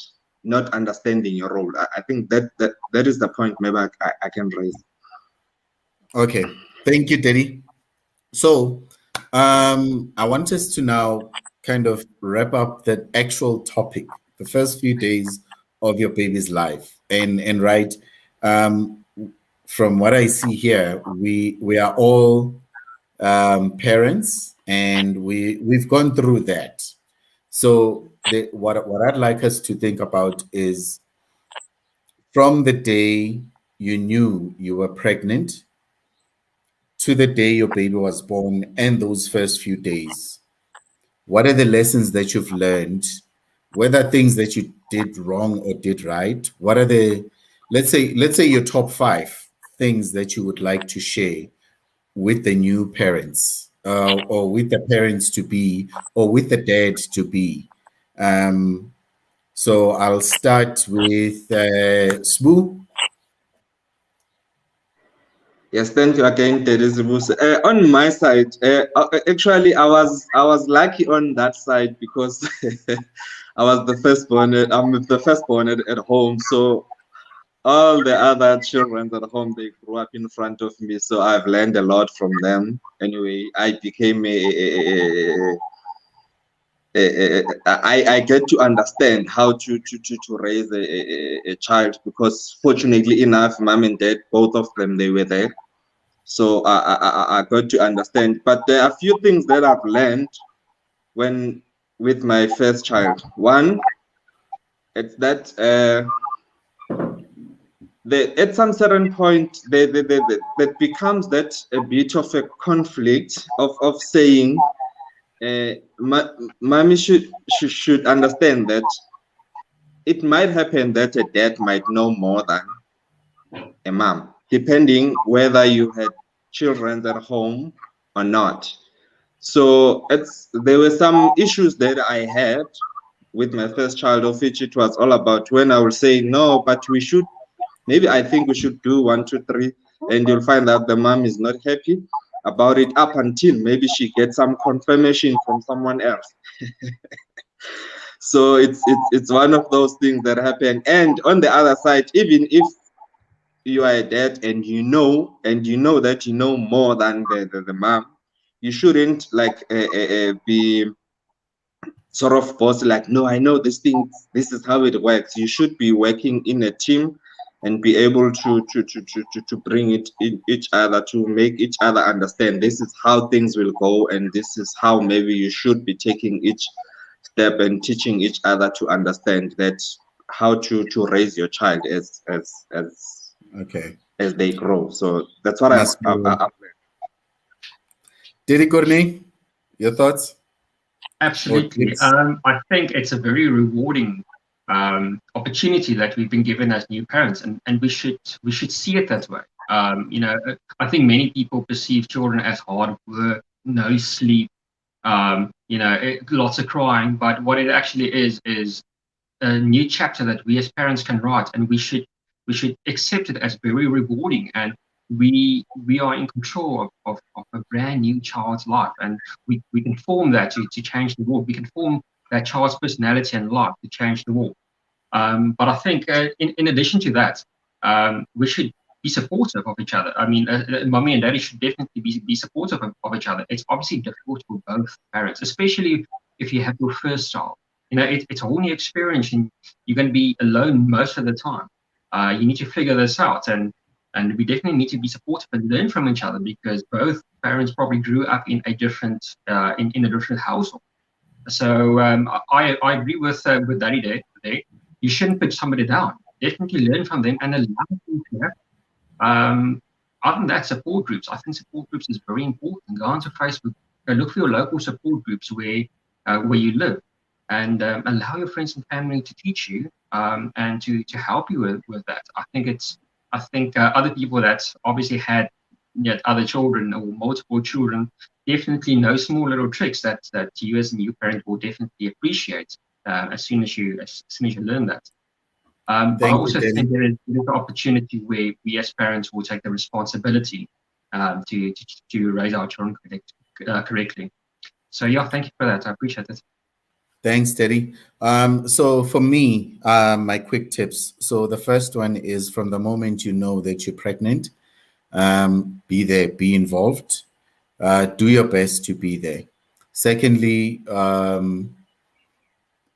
Speaker 4: not understanding your role. I think that is the point maybe I can raise.
Speaker 1: Okay, Thank you, Teddy. So, I want us to now kind of wrap up the actual topic, the first few days of your baby's life, and right, um, from what I see here, we are all parents, and we've gone through that. So, what I'd like us to think about is from the day you knew you were pregnant to the day your baby was born and those first few days. What are the lessons that you've learned? Whether things that you did wrong or did right? What are the, let's say your top five things that you would like to share with the new parents, or with the parents to be, or with the dad to be? Um, so I'll start with Sbu.
Speaker 4: Yes, thank you again, Teresa. On my side, actually, I was lucky on that side because I was the firstborn. I'm the firstborn at home, so all the other children at home, they grew up in front of me, so I've learned a lot from them. Anyway, I became I get to understand how to raise a child, because fortunately enough, mom and dad, both of them, they were there. So I got to understand. But there are a few things that I've learned when with my first child. One, it's that at some certain point, that becomes that a bit of a conflict of saying, mommy should understand that it might happen that a dad might know more than a mom, depending whether you had children at home or not. So there were some issues that I had with my first child, of which it was all about when I would say no, but we should, maybe I think we should do 1, 2, 3, and you'll find out the mom is not happy about it up until maybe she gets some confirmation from someone else. So it's one of those things that happen. And on the other side, even if you are a dad and you know that you know more than the mom, you shouldn't like be sort of forced like, no, I know this thing, this is how it works. You should be working in a team and be able to bring it in each other, to make each other understand this is how things will go, and this is how maybe you should be taking each step and teaching each other to understand that how to raise your child
Speaker 1: Okay.
Speaker 4: as they grow. So that's what
Speaker 1: Must
Speaker 4: I've learned.
Speaker 1: Didi Courtney, your thoughts?
Speaker 3: Absolutely. I think it's a very rewarding opportunity that we've been given as new parents, and we should see it that way. I think many people perceive children as hard work, no sleep, lots of crying. But what it actually is a new chapter that we as parents can write, and we should accept it as very rewarding. And we are in control of a brand new child's life, and we can form that to change the world. We can form that child's personality and life to change the world. But I think in addition to that, we should be supportive of each other. I mean, mommy and daddy should definitely be supportive of each other. It's obviously difficult for both parents, especially if you have your first child. It's a whole new experience, and you're going to be alone most of the time. You need to figure this out, and we definitely need to be supportive and learn from each other, because both parents probably grew up in a different in a different household. So I agree with Daddy there. You shouldn't put somebody down. Definitely learn from them and allow them to have. Other than that, support groups. I think support groups is very important. Go onto Facebook, go look for your local support groups where you live, and allow your friends and family to teach you and to help you with that. I think other people that obviously had yet other children or multiple children definitely know small little tricks that you as a new parent will definitely appreciate as soon as you learn that. But I also think there is an opportunity where we as parents will take the responsibility to raise our children correctly. So yeah, thank you for that. I appreciate it.
Speaker 1: Thanks, Teddy. So for me, my quick tips. So the first one is, from the moment you know that you're pregnant, Be there, be involved, do your best to be there. Secondly,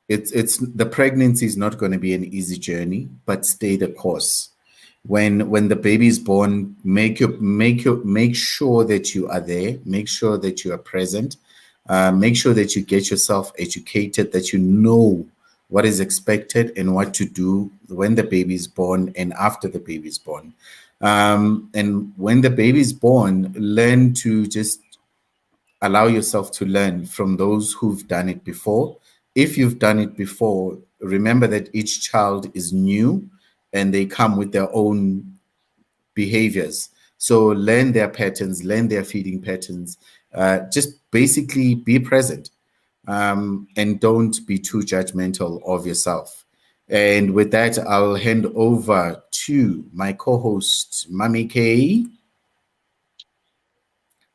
Speaker 1: it's the pregnancy is not going to be an easy journey, but stay the course. When the baby is born, make sure that you are there, make sure that you are present, make sure that you get yourself educated, that you know what is expected and what to do when the baby is born and after the baby is born. And when the baby is born, learn to just allow yourself to learn from those who've done it before. If you've done it before, remember that each child is new and they come with their own behaviors. So learn their patterns, learn their feeding patterns. Just basically be present, and don't be too judgmental of yourself. And with that, I'll hand over to my co-host, Mami K.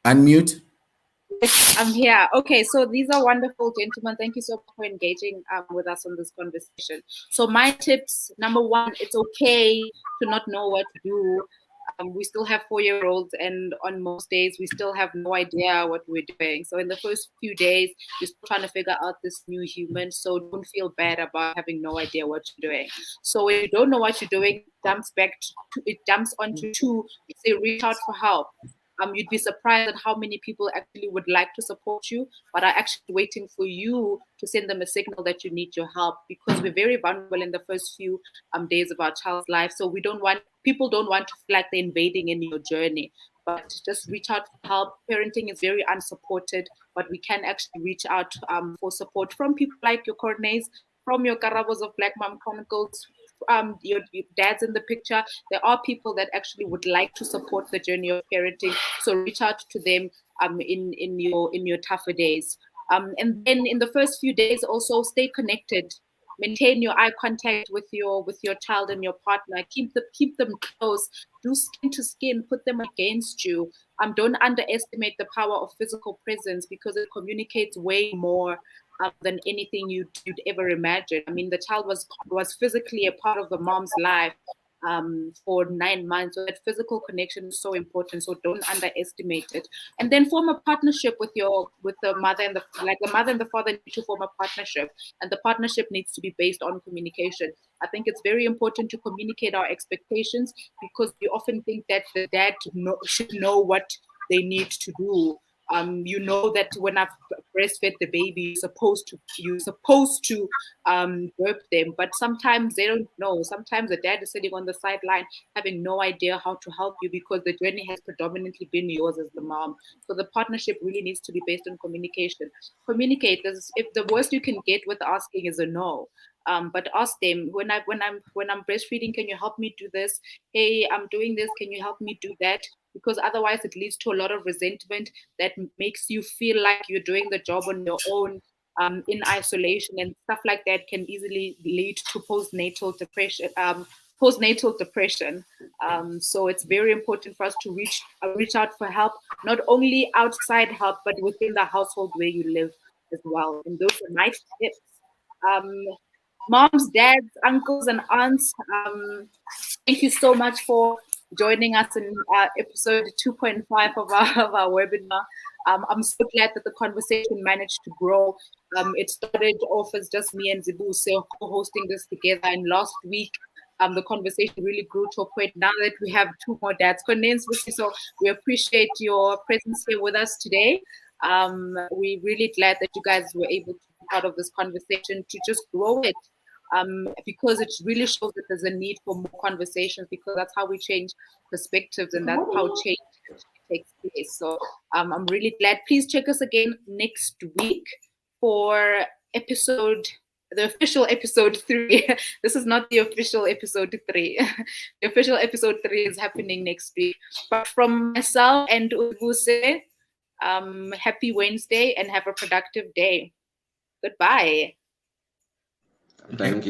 Speaker 1: Unmute.
Speaker 2: Yes, I'm here. Okay, so these are wonderful gentlemen. Thank you so much for engaging with us on this conversation. So my tips, number one, it's okay to not know what to do. We still have 4-year-olds, and on most days we still have no idea what we're doing. So in the first few days, you're still trying to figure out this new human. So don't feel bad about having no idea what you're doing. So when you don't know what you're doing, it dumps onto two. Say reach out for help. You'd be surprised at how many people actually would like to support you, but are actually waiting for you to send them a signal that you need your help, because we're very vulnerable in the first few days of our child's life. So people don't want to feel like they're invading in your journey, but just reach out for help. Parenting is very unsupported, but we can actually reach out for support from people like your Cornays, from your Karabos of Black Mom Chronicles, your dad's in the picture. There are people that actually would like to support the journey of parenting. So reach out to them in your tougher days. And then in the first few days, also stay connected. Maintain your eye contact with your child and your partner. Keep them close. Do skin to skin. Put them against you. Don't underestimate the power of physical presence, because it communicates way more than anything you'd ever imagine. I mean, the child was physically a part of the mom's life for 9 months. So that physical connection is so important. So don't underestimate it. And then form a partnership with the mother and the mother and the father need to form a partnership, and the partnership needs to be based on communication. I think it's very important to communicate our expectations, because we often think that the dad should know what they need to do. That when I've breastfed the baby, you're supposed to burp them, but sometimes they don't know. Sometimes the dad is sitting on the sideline having no idea how to help you, because the journey has predominantly been yours as the mom. So the partnership really needs to be based on communication. Communicate. If the worst you can get with asking is a no. But ask them, when I'm breastfeeding, can you help me do this? Hey, I'm doing this, can you help me do that? Because otherwise it leads to a lot of resentment that makes you feel like you're doing the job on your own, in isolation, and stuff like that can easily lead to postnatal depression. So it's very important for us to reach out for help, not only outside help, but within the household where you live as well. And those are my tips. Moms, dads, uncles, and aunts, thank you so much for joining us in episode 2.5 of our webinar. I'm so glad that the conversation managed to grow. It started off as just me and Zibuse co-hosting this together, and last week the conversation really grew to a point now that we have 2 more dads. So we appreciate your presence here with us today. We're really glad that you guys were able to be part of this conversation to just grow it. Because it really shows that there's a need for more conversations, because that's how we change perspectives, and that's how change takes place. So I'm really glad. Please check us again next week for the official episode 3. This is not the official episode 3. The official episode 3 is happening next week. But from myself and Ubuse, happy Wednesday and have a productive day. Goodbye.
Speaker 4: Thank you.